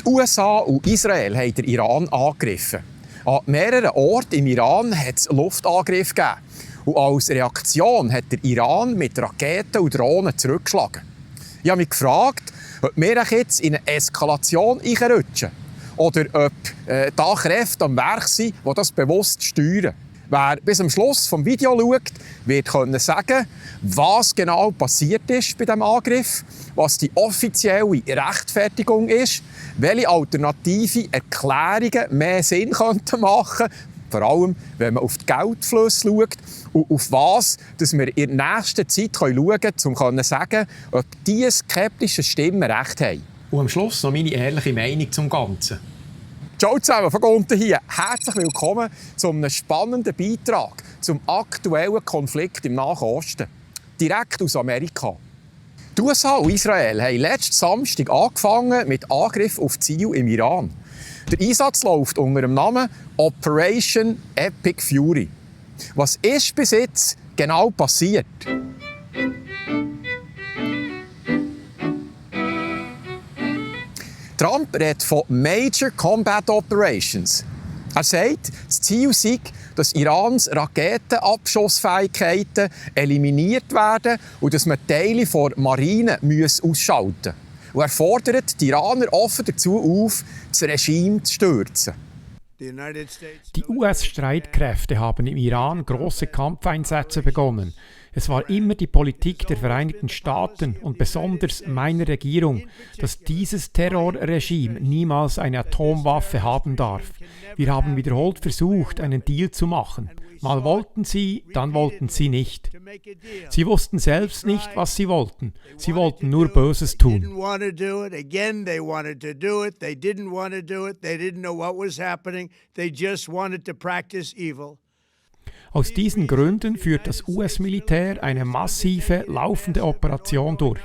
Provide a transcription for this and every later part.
USA und Israel haben den Iran angegriffen. An mehreren Orten im Iran hat es Luftangriffe gegeben. Und als Reaktion hat der Iran mit Raketen und Drohnen zurückgeschlagen. Ich habe mich gefragt, ob wir jetzt in eine Eskalation rutschen oder ob da Kräfte am Werk sind, die das bewusst steuern. Wer bis zum Schluss des Videos schaut, wird sagen, was genau passiert ist bei diesem Angriff, was die offizielle Rechtfertigung ist, welche alternative Erklärungen mehr Sinn machen könnten, vor allem, wenn man auf die Geldflüsse schaut und auf was dass wir in der nächsten Zeit schauen können, um zu sagen, ob diese skeptischen Stimmen recht haben. Und am Schluss noch meine ehrliche Meinung zum Ganzen. Ciao zusammen, von unten hier. Herzlich willkommen zu einem spannenden Beitrag zum aktuellen Konflikt im Nahen Osten. Direkt aus Amerika. Die USA und Israel haben letzten Samstag angefangen mit Angriffen auf Ziele im Iran. Der Einsatz läuft unter dem Namen Operation Epic Fury. Was ist bis jetzt genau passiert? Trump redet von Major Combat Operations. Er sagt, das Ziel sei, dass Irans Raketenabschussfähigkeiten eliminiert werden und dass man Teile der Marine ausschalten muss. Und er fordert die Iraner offen dazu auf, das Regime zu stürzen. Die US-Streitkräfte haben im Iran große Kampfeinsätze begonnen. Es war immer die Politik der Vereinigten Staaten und besonders meiner Regierung, dass dieses Terrorregime niemals eine Atomwaffe haben darf. Wir haben wiederholt versucht, einen Deal zu machen. Mal wollten sie, dann wollten sie nicht. Sie wussten selbst nicht, was sie wollten. Sie wollten nur Böses tun. Aus diesen Gründen führt das US-Militär eine massive, laufende Operation durch.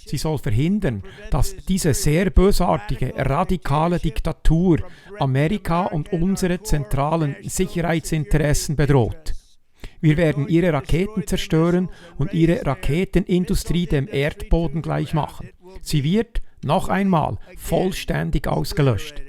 Sie soll verhindern, dass diese sehr bösartige, radikale Diktatur Amerika und unsere zentralen Sicherheitsinteressen bedroht. Wir werden ihre Raketen zerstören und ihre Raketenindustrie dem Erdboden gleichmachen. Sie wird, noch einmal, vollständig ausgelöscht.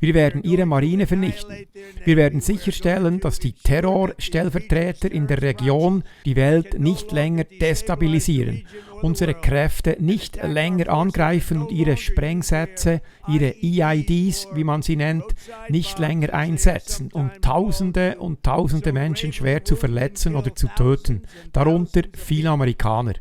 Wir werden ihre Marine vernichten. Wir werden sicherstellen, dass die Terrorstellvertreter in der Region die Welt nicht länger destabilisieren, unsere Kräfte nicht länger angreifen und ihre Sprengsätze, ihre EIDs, wie man sie nennt, nicht länger einsetzen, um Tausende und Tausende Menschen schwer zu verletzen oder zu töten, darunter viele Amerikaner.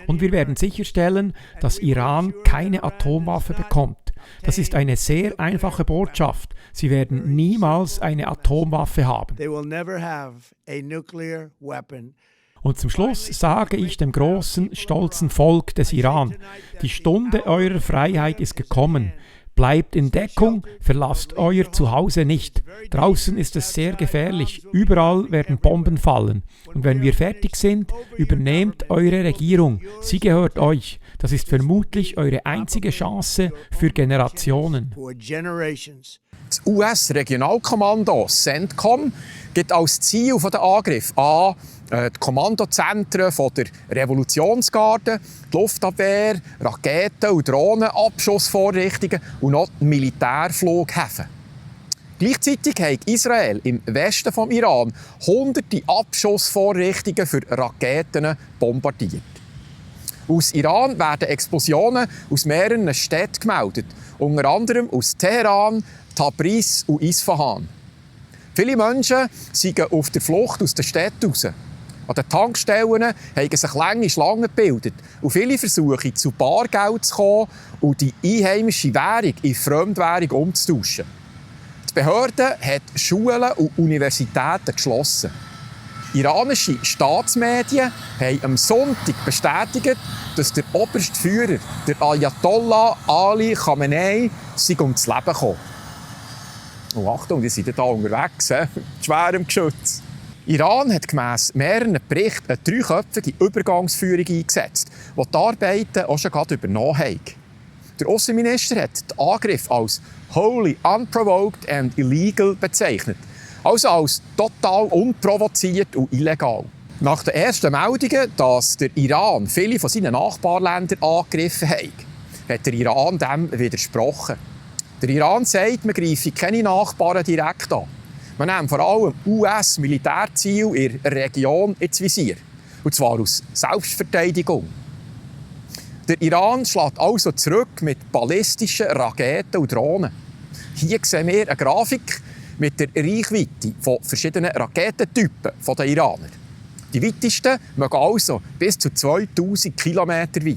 Und wir werden sicherstellen, dass Iran keine Atomwaffe bekommt. Das ist eine sehr einfache Botschaft. Sie werden niemals eine Atomwaffe haben. Und zum Schluss sage ich dem großen, stolzen Volk des Iran, die Stunde eurer Freiheit ist gekommen. Bleibt in Deckung, verlasst euer Zuhause nicht. Draußen ist es sehr gefährlich, überall werden Bomben fallen. Und wenn wir fertig sind, übernehmt eure Regierung. Sie gehört euch. Das ist vermutlich eure einzige Chance für Generationen. Das US-Regionalkommando CENTCOM gibt als Ziel des Angriffs an die Kommandozentren der Revolutionsgarde, die Luftabwehr, Raketen- und Drohnenabschussvorrichtungen und noch die Militärflughäfen. Gleichzeitig hat Israel im Westen des Iran hunderte Abschussvorrichtungen für Raketen bombardiert. Aus Iran werden Explosionen aus mehreren Städten gemeldet, unter anderem aus Teheran, Tabriz und Isfahan. Viele Menschen sind auf der Flucht aus den Städten raus. An den Tankstellen haben sich lange Schlangen gebildet und viele versuchen, zu Bargeld zu kommen und die einheimische Währung in Fremdwährung umzutauschen. Die Behörde hat Schulen und Universitäten geschlossen. Iranische Staatsmedien haben am Sonntag bestätigt, dass der oberste Führer, der Ayatollah Ali Khamenei, ums Leben gekommen. Und Achtung, die sind hier unterwegs, mit schwerem Geschütz. Iran hat gemäss mehreren Berichten eine dreiköpfige Übergangsführung eingesetzt, die die Arbeiten auch schon gerade übernommen haben. Der Außenminister hat den Angriff als «wholly unprovoked and illegal» bezeichnet, also als total unprovoziert und illegal. Nach den ersten Meldungen, dass der Iran viele von seinen Nachbarländern angegriffen hat der Iran dem widersprochen. Der Iran sagt, man greife keine Nachbarn direkt an. Man nimmt vor allem US-Militärziele in der Region ins Visier. Und zwar aus Selbstverteidigung. Der Iran schlägt also zurück mit ballistischen Raketen und Drohnen. Hier sehen wir eine Grafik mit der Reichweite von verschiedenen Raketentypen der Iraner. Die weitesten mögen also bis zu 2000 Kilometer weit.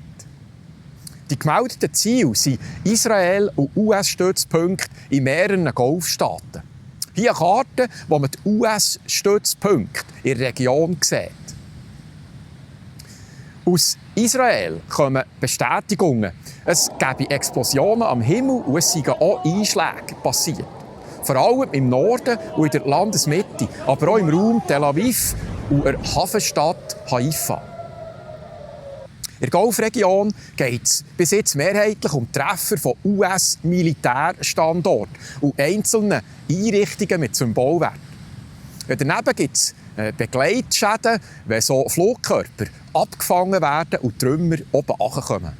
Die gemeldeten Ziele sind Israel- und US-Stützpunkte in mehreren Golfstaaten. Hier eine Karte, wo man die US-Stützpunkte in der Region sieht. Aus Israel kommen Bestätigungen, es gebe Explosionen am Himmel und es seien auch Einschläge passiert. Vor allem im Norden und in der Landesmitte, aber auch im Raum Tel Aviv und der Hafenstadt Haifa. In der Golfregion geht es bis jetzt mehrheitlich um Treffer von US-Militärstandorten und einzelnen Einrichtungen mit Symbolwert. Daneben gibt es Begleitschäden, wenn so Flugkörper abgefangen werden und die Trümmer oben runterkommen.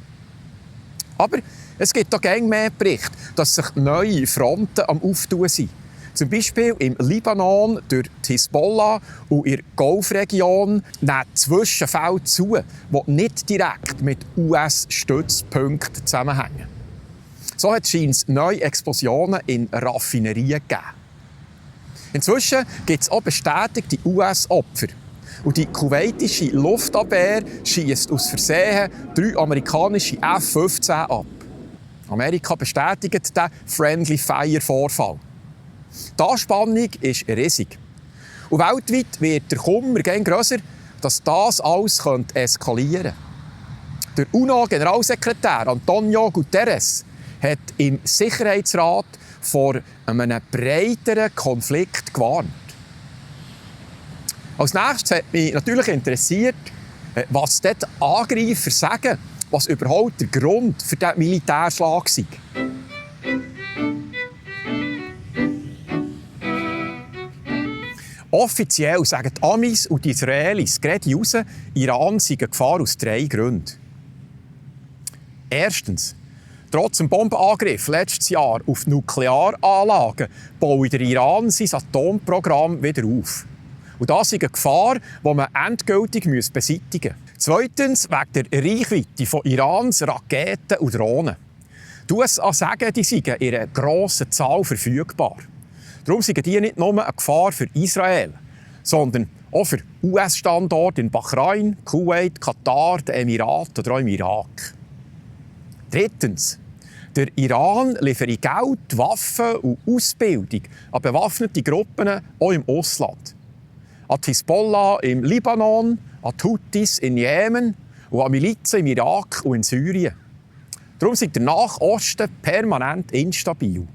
Aber es gibt auch immer mehr Berichte, dass sich neue Fronten am Auftun sind. Zum Beispiel im Libanon durch die Hisbollah und in der Golfregion nehmen Zwischenfälle zu, die nicht direkt mit US-Stützpunkten zusammenhängen. So hat es neue Explosionen in Raffinerien gegeben. Inzwischen gibt es auch bestätigte US-Opfer. Und die kuwaitische Luftabwehr schiesst aus Versehen 3 amerikanische F-15 ab. Amerika bestätigt den Friendly-Fire-Vorfall. Die Anspannung ist riesig. Und weltweit wird der Kummer immer grösser, dass das alles eskalieren könnte. Der UNO-Generalsekretär Antonio Guterres hat im Sicherheitsrat vor einem breiteren Konflikt gewarnt. Als nächstes hat mich natürlich interessiert, was dort die Angreifer sagen, was überhaupt der Grund für diesen Militärschlag sei. Offiziell sagen die Amis und die Israelis gerade raus, Iran sei eine Gefahr aus 3 Gründen. Erstens. Trotz dem Bombenangriff letztes Jahr auf Nuklearanlagen baut der Iran sein Atomprogramm wieder auf. Und das ist eine Gefahr, die man endgültig beseitigen muss. Zweitens wegen der Reichweite von Irans Raketen und Drohnen. Die USA sagen, die seien in einer grossen Zahl verfügbar. Darum sind die nicht nur eine Gefahr für Israel, sondern auch für US-Standorte in Bahrain, Kuwait, Katar, den Emiraten oder auch im Irak. Drittens. Der Iran liefert Geld, Waffen und Ausbildung an bewaffnete Gruppen auch im Ausland. An die Hisbollah im Libanon, an die Houthis in Jemen und an Milizen im Irak und in Syrien. Darum ist der Nahosten permanent instabil.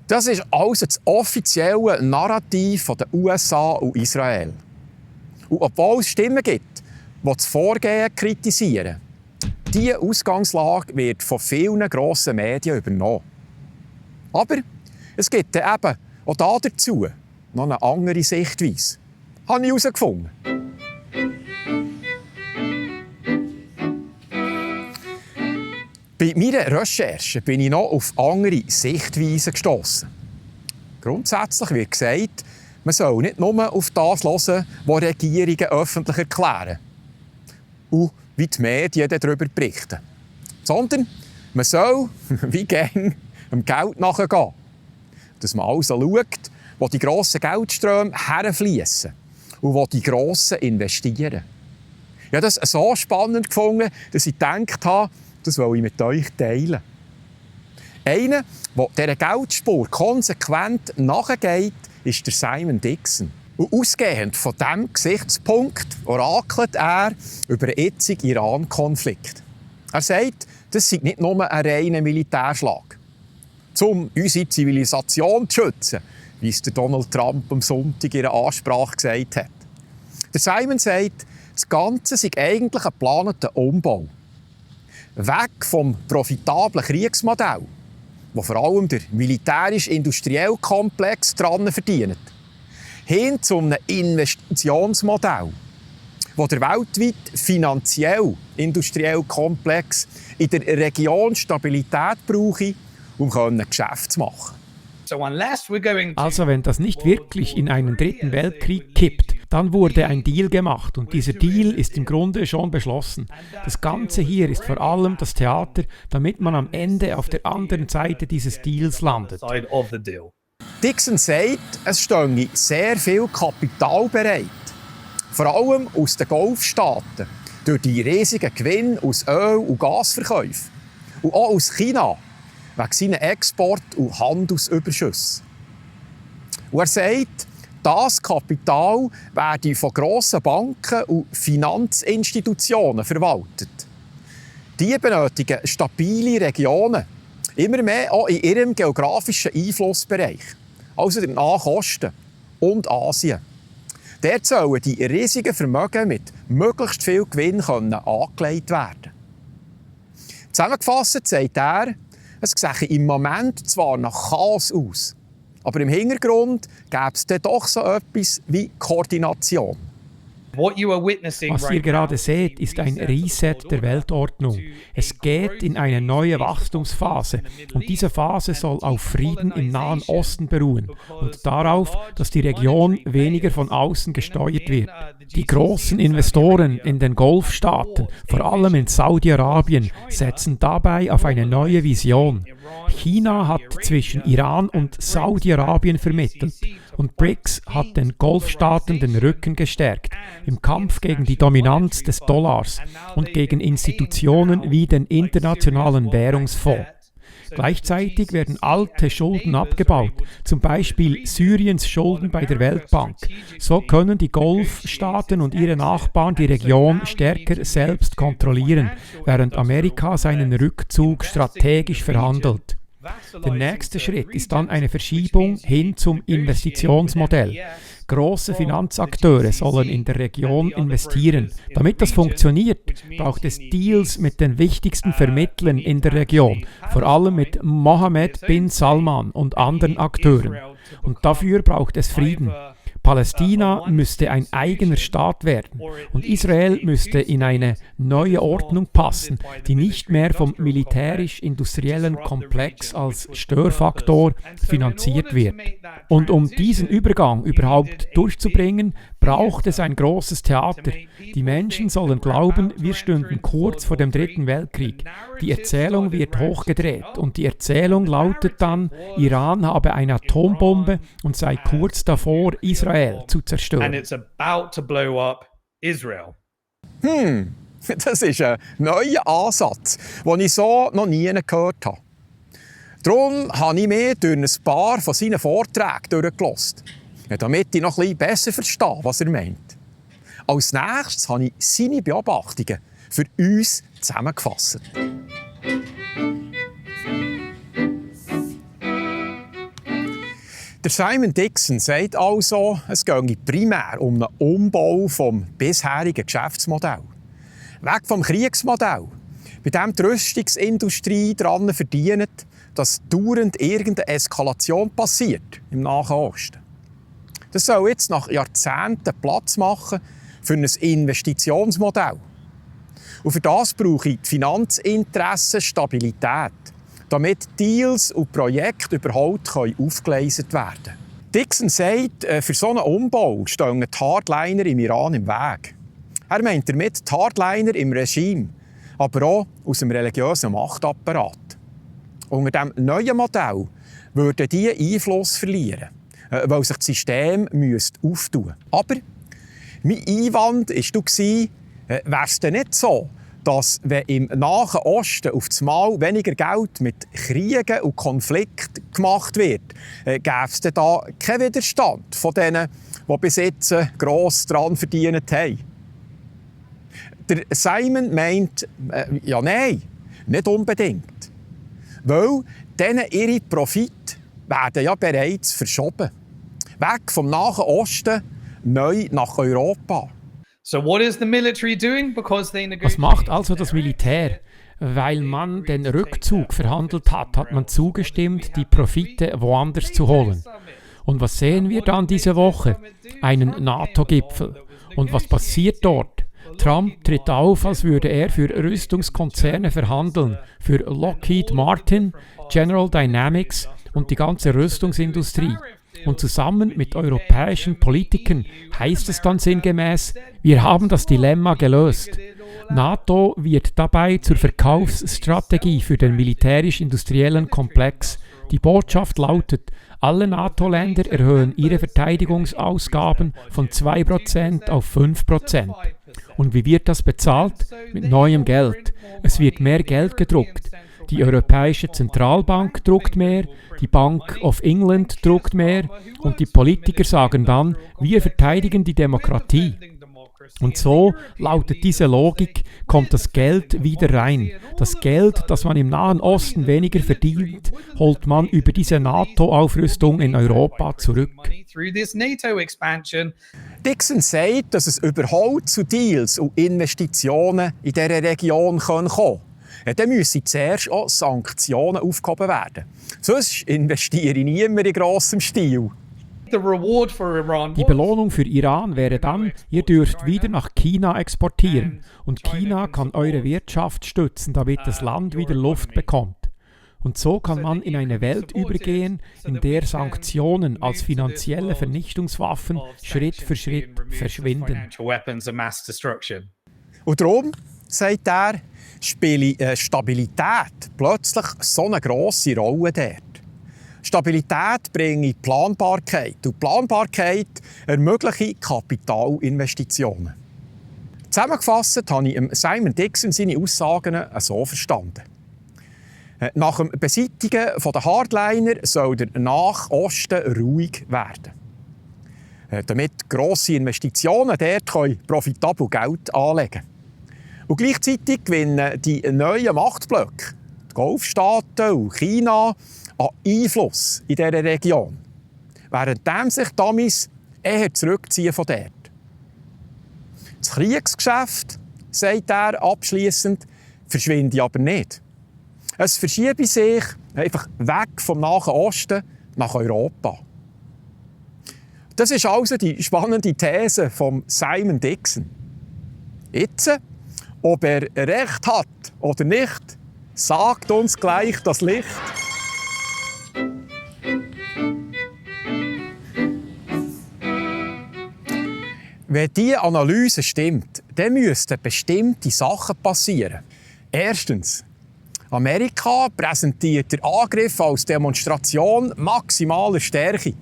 Das ist also das offizielle Narrativ der USA und Israel. Und obwohl es Stimmen gibt, die das Vorgehen kritisieren, diese Ausgangslage wird von vielen grossen Medien übernommen. Aber es gibt eben auch dazu noch eine andere Sichtweise. Habe ich herausgefunden. Bei meiner Recherche bin ich noch auf andere Sichtweisen gestossen. Grundsätzlich wird gesagt, man soll nicht nur auf das hören, was Regierungen öffentlich erklären und wie die Medien darüber berichten, sondern man soll, wie gäng, dem Geld nachgehen. Dass man also schaut, wo die grossen Geldströme herfließen und wo die Grossen investieren. Ich habe das so spannend gefunden, dass ich gedacht habe, das will ich mit euch teilen. Einer, der dieser Geldspur konsequent nachgeht, ist der Simon Dixon. Und ausgehend von diesem Gesichtspunkt orakelt er über den jetzigen Iran-Konflikt. Er sagt, das sei nicht nur ein reiner Militärschlag. Um unsere Zivilisation zu schützen, wie es Donald Trump am Sonntag in einer Ansprache gesagt hat. Der Simon sagt, das Ganze sei eigentlich ein geplanter Umbau. Weg vom profitablen Kriegsmodell, wo vor allem der militärisch-industrielle Komplex daran verdient, hin zu einem Investitionsmodell, wo der weltweit finanziell, industriell Komplex in der Region Stabilität brauche, um Geschäfte zu machen. Also wenn das nicht wirklich in einen dritten Weltkrieg kippt, dann wurde ein Deal gemacht und dieser Deal ist im Grunde schon beschlossen. Das Ganze hier ist vor allem das Theater, damit man am Ende auf der anderen Seite dieses Deals landet. Dixon sagt, es stehe sehr viel Kapital bereit. Vor allem aus den Golfstaaten, durch die riesigen Gewinne aus Öl- und Gasverkäufen. Und auch aus China, wegen seinen Export- und Handelsüberschüssen. Und er sagt, das Kapital werde von grossen Banken und Finanzinstitutionen verwaltet. Die benötigen stabile Regionen, immer mehr auch in ihrem geografischen Einflussbereich, also der Nahen Osten und Asien. Dort sollen die riesigen Vermögen mit möglichst viel Gewinn angelegt werden. Zusammengefasst sagt er, es sehe im Moment zwar nach Chaos aus, aber im Hintergrund gäbe es dann doch so etwas wie Koordination. Was ihr gerade seht, ist ein Reset der Weltordnung. Es geht in eine neue Wachstumsphase und diese Phase soll auf Frieden im Nahen Osten beruhen und darauf, dass die Region weniger von außen gesteuert wird. Die großen Investoren in den Golfstaaten, vor allem in Saudi-Arabien, setzen dabei auf eine neue Vision. China hat zwischen Iran und Saudi-Arabien vermittelt und BRICS hat den Golfstaaten den Rücken gestärkt im Kampf gegen die Dominanz des Dollars und gegen Institutionen wie den Internationalen Währungsfonds. Gleichzeitig werden alte Schulden abgebaut, zum Beispiel Syriens Schulden bei der Weltbank. So können die Golfstaaten und ihre Nachbarn die Region stärker selbst kontrollieren, während Amerika seinen Rückzug strategisch verhandelt. Der nächste Schritt ist dann eine Verschiebung hin zum Investitionsmodell. Große Finanzakteure sollen in der Region investieren. Damit das funktioniert, braucht es Deals mit den wichtigsten Vermittlern in der Region, vor allem mit Mohammed bin Salman und anderen Akteuren. Und dafür braucht es Frieden. Palästina müsste ein eigener Staat werden und Israel müsste in eine neue Ordnung passen, die nicht mehr vom militärisch-industriellen Komplex als Störfaktor finanziert wird. Und um diesen Übergang überhaupt durchzubringen, braucht es ein großes Theater. Die Menschen sollen glauben, wir stünden kurz vor dem Dritten Weltkrieg. Die Erzählung wird hochgedreht und die Erzählung lautet dann, Iran habe eine Atombombe und sei kurz davor, Israel zu zerstören. And it's about to blow up Israel. Das ist ein neuer Ansatz, den ich so noch nie gehört habe. Darum habe ich mir durch ein paar von seinen Vorträgen durchgelassen, damit ich noch ein bisschen besser verstehe, was er meint. Als nächstes habe ich seine Beobachtungen für uns zusammengefasst. Der Simon Dixon sagt also, es gehe primär um einen Umbau vom bisherigen Geschäftsmodell. Weg vom Kriegsmodell, bei dem die Rüstungsindustrie daran verdient, dass dauernd irgendeine Eskalation passiert im Nahen Osten. Das soll jetzt nach Jahrzehnten Platz machen für ein Investitionsmodell. Und für das brauche ich die Finanzinteressen Stabilität, damit Deals und Projekte überhaupt aufgeleistet werden können. Dixon sagt, für so einen Umbau stehen die Hardliner im Iran im Weg. Er meint damit die Hardliner im Regime, aber auch aus dem religiösen Machtapparat. Unter diesem neuen Modell würden diese Einfluss verlieren, weil sich das System auftun müsste. Aber mein Einwand war, wäre es denn nicht so, dass, wenn im Nahen Osten auf einmal weniger Geld mit Kriegen und Konflikten gemacht wird, gäbe es da keinen Widerstand von denen, die bis jetzt gross daran verdient haben. Der Simon meint, ja nein, nicht unbedingt. Weil denen ihre Profite werden ja bereits verschoben. Weg vom Nahen Osten, neu nach Europa. So what is the military doing? Because they Was macht also das Militär? Weil man den Rückzug verhandelt hat, hat man zugestimmt, die Profite woanders zu holen. Und was sehen wir dann diese Woche? Einen NATO-Gipfel. Und was passiert dort? Donald Trump tritt auf, als würde er für Rüstungskonzerne verhandeln, für Lockheed Martin, General Dynamics und die ganze Rüstungsindustrie. Und zusammen mit europäischen Politikern heißt es dann sinngemäß, wir haben das Dilemma gelöst. NATO wird dabei zur Verkaufsstrategie für den militärisch-industriellen Komplex. Die Botschaft lautet, alle NATO-Länder erhöhen ihre Verteidigungsausgaben von 2% auf 5%. Und wie wird das bezahlt? Mit neuem Geld. Es wird mehr Geld gedruckt. Die Europäische Zentralbank druckt mehr, die Bank of England druckt mehr und die Politiker sagen dann, wir verteidigen die Demokratie. Und so lautet diese Logik, kommt das Geld wieder rein. Das Geld, das man im Nahen Osten weniger verdient, holt man über diese NATO-Aufrüstung in Europa zurück. Dixon sagt, dass es überhaupt zu Deals und Investitionen in dieser Region kommen kann. Dann müssen zuerst auch Sanktionen aufgehoben werden. Sonst investiere ich niemand in grossem Stil. Die Belohnung für Iran wäre dann, ihr dürft wieder nach China exportieren und China kann eure Wirtschaft stützen, damit das Land wieder Luft bekommt. Und so kann man in eine Welt übergehen, in der Sanktionen als finanzielle Vernichtungswaffen Schritt für Schritt verschwinden. Und darum, sagt er, spielt Stabilität plötzlich so eine grosse Rolle dort. Stabilität bringt Planbarkeit und Planbarkeit ermöglicht Kapitalinvestitionen. Zusammengefasst habe ich Simon Dixon seine Aussagen so verstanden. Nach dem Beseitigen der Hardliner soll der Nachosten ruhig werden. Damit grosse Investitionen dort profitabel Geld anlegen können. Und gleichzeitig gewinnen die neuen Machtblöcke, die Golfstaaten und China, an Einfluss in dieser Region, währenddem sich die Amis eher zurückziehen von dort. Das Kriegsgeschäft, sagt er abschliessend, verschwinde aber nicht. Es verschiebe sich einfach weg vom Nahen Osten nach Europa. Das ist also die spannende These von Simon Dixon. Jetzt, ob er recht hat oder nicht, sagt uns gleich das Licht. Wenn diese Analyse stimmt, dann müssten bestimmte Sachen passieren. Erstens, Amerika präsentiert den Angriff als Demonstration maximaler Stärke.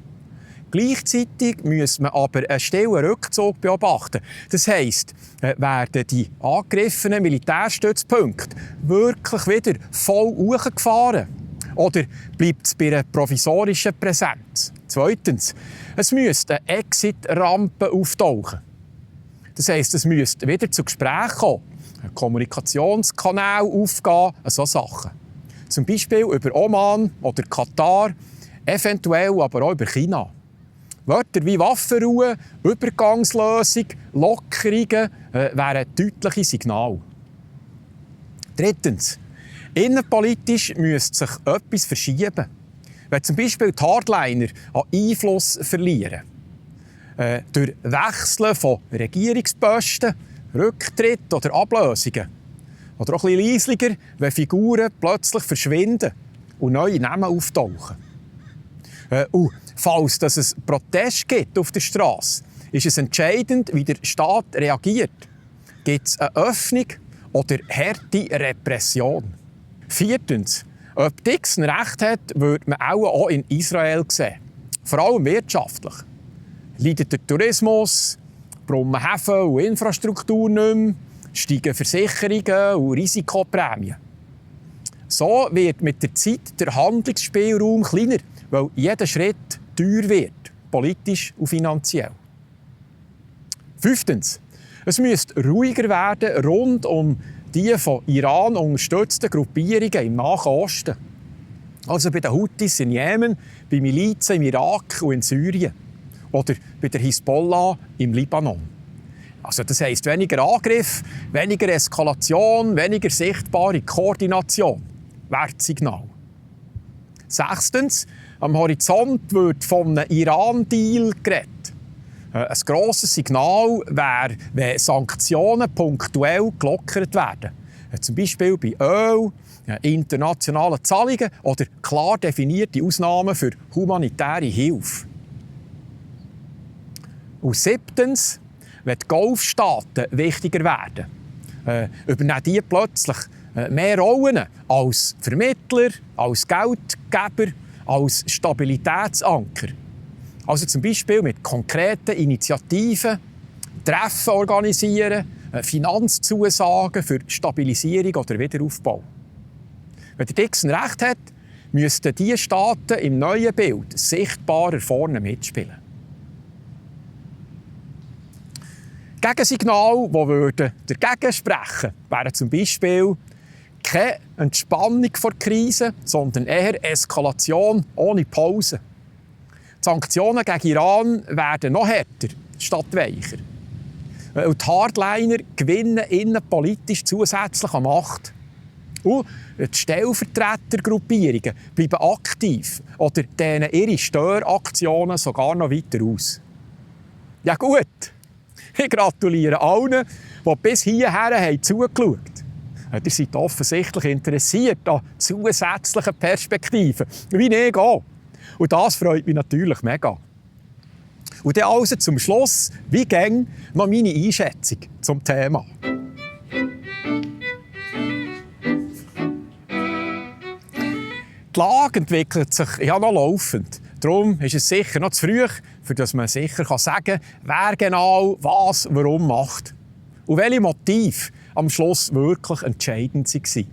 Gleichzeitig muss man aber einen stillen Rückzug beobachten. Das heisst, werden die angegriffenen Militärstützpunkte wirklich wieder voll hochgefahren? Oder bleibt es bei einer provisorischen Präsenz? Zweitens, es müsste eine Exit-Rampe auftauchen. Das heisst, es müsste wieder zu Gesprächen kommen, ein Kommunikationskanal aufgehen, so Sachen. Zum Beispiel über Oman oder Katar, eventuell aber auch über China. Wörter wie Waffenruhe, Übergangslösung, Lockerungen wären deutliche Signale. Drittens, innenpolitisch müsste sich etwas verschieben. Wenn zum Beispiel die Hardliner an Einfluss verlieren, durch Wechseln von Regierungsposten, Rücktritt oder Ablösungen. Oder auch ein bisschen leislicher, wenn Figuren plötzlich verschwinden und neue Namen auftauchen. Und falls es Protest gibt auf der Straße, ist es entscheidend, wie der Staat reagiert. Gibt es eine Öffnung oder harte Repression? Viertens, ob Dixon recht hat, würde man auch in Israel sehen. Vor allem wirtschaftlich. Leidet der Tourismus, brummen Häfen und Infrastruktur nicht mehr, steigen Versicherungen und Risikoprämien. So wird mit der Zeit der Handlungsspielraum kleiner, weil jeder Schritt teuer wird, politisch und finanziell. Fünftens, es müsste ruhiger werden rund um die von Iran unterstützten Gruppierungen im Nahen Osten. Also bei den Houthis in Jemen, bei Milizen im Irak und in Syrien. Oder bei der Hisbollah im Libanon. Also das heisst weniger Angriff, weniger Eskalation, weniger sichtbare Koordination. Wertsignal. Sechstens, am Horizont wird von einem Iran-Deal geredet. Ein grosses Signal wäre, wenn Sanktionen punktuell gelockert werden. Zum Beispiel bei Öl, internationalen Zahlungen oder klar definierte Ausnahmen für humanitäre Hilfe. Und 7. wenn die Golfstaaten wichtiger werden, übernehmen die plötzlich mehr Rollen als Vermittler, als Geldgeber, als Stabilitätsanker. Also zum Beispiel mit konkreten Initiativen, Treffen organisieren, Finanzzusagen für Stabilisierung oder Wiederaufbau. Wenn der Dixon recht hat, müssten diese Staaten im neuen Bild sichtbarer vorne mitspielen. Gegensignal, die dagegen sprechen, wären zum Beispiel keine Entspannung vor der Krise, sondern eher Eskalation ohne Pause. Die Sanktionen gegen Iran werden noch härter statt weicher. Und die Hardliner gewinnen innenpolitisch zusätzlich an Macht. Und die Stellvertretergruppierungen bleiben aktiv oder dehnen ihre Störaktionen sogar noch weiter aus. Ja gut, ich gratuliere allen, die bis hierher zugeschaut haben. Ihr seid offensichtlich interessiert an zusätzlichen Perspektiven, wie ich auch. Und das freut mich natürlich mega. Und dann also zum Schluss, wie gäng, noch meine Einschätzung zum Thema. Die Lage entwickelt sich ja noch laufend. Darum ist es sicher noch zu früh, für dass man sicher sagen kann, wer genau was warum macht. Und welche Motive am Schluss wirklich entscheidend waren.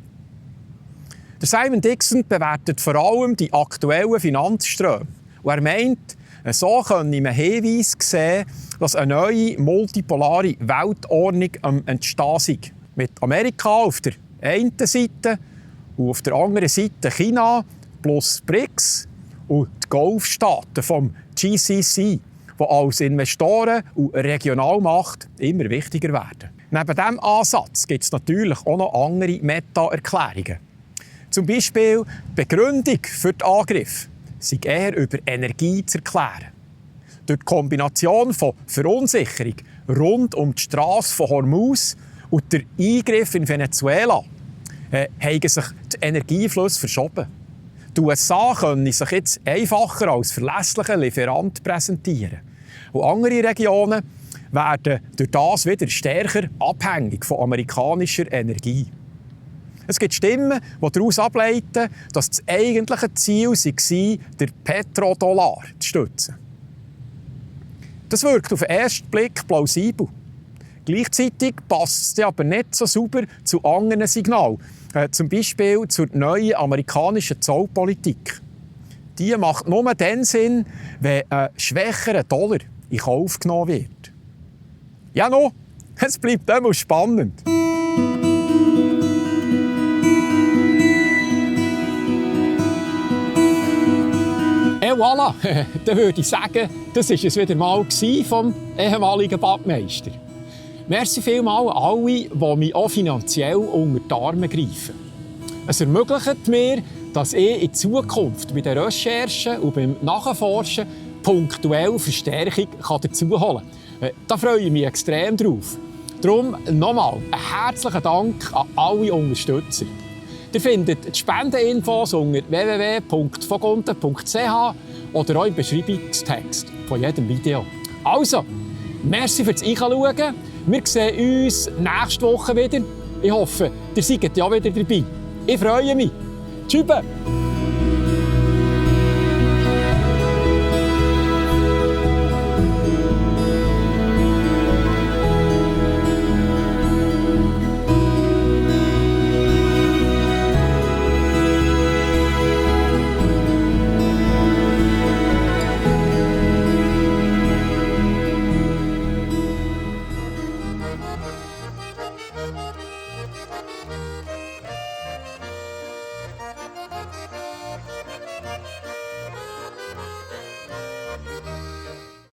Der Simon Dixon bewertet vor allem die aktuellen Finanzströme. Und er meint, so könne man Hinweise sehen, dass eine neue multipolare Weltordnung am Entstehen sei. Mit Amerika auf der einen Seite und auf der anderen Seite China plus BRICS und die Golfstaaten vom GCC, die als Investoren und Regionalmacht immer wichtiger werden. Neben diesem Ansatz gibt es natürlich auch noch andere Meta-Erklärungen. Zum Beispiel die Begründung für den Angriff sei eher über Energie zu erklären. Durch die Kombination von Verunsicherung rund um die Straße von Hormuz und der Eingriff in Venezuela haben sich die Energieflüsse verschoben. Die USA können sich jetzt einfacher als verlässlicher Lieferant präsentieren. Und andere Regionen werden durch das wieder stärker abhängig von amerikanischer Energie. Es gibt Stimmen, die daraus ableiten, dass das eigentliche Ziel war, den Petrodollar zu stützen. Das wirkt auf den ersten Blick plausibel. Gleichzeitig passt es aber nicht so sauber zu anderen Signalen, zum Beispiel zur neuen amerikanischen Zollpolitik. Die macht nur dann Sinn, wenn ein schwächerer Dollar in Kauf genommen wird. Ja, no, es bleibt immer spannend. Voilà, dann würde ich sagen, das war es wieder mal vom ehemaligen Badmeister. Merci vielmals an alle, die mich auch finanziell unter die Arme greifen. Es ermöglicht mir, dass ich in Zukunft bei den Recherchen und beim Nachforschen punktuell Verstärkung dazuholen kann. Da freue ich mich extrem drauf. Darum nochmal einen herzlichen Dank an alle Unterstützer. Ihr findet die Spendeninfos unter www.vogunten.ch oder auch im Beschreibungstext von jedem Video. Also, merci fürs Einschauen. Wir sehen uns nächste Woche wieder. Ich hoffe, ihr seid ja wieder dabei. Ich freue mich. Tschüss.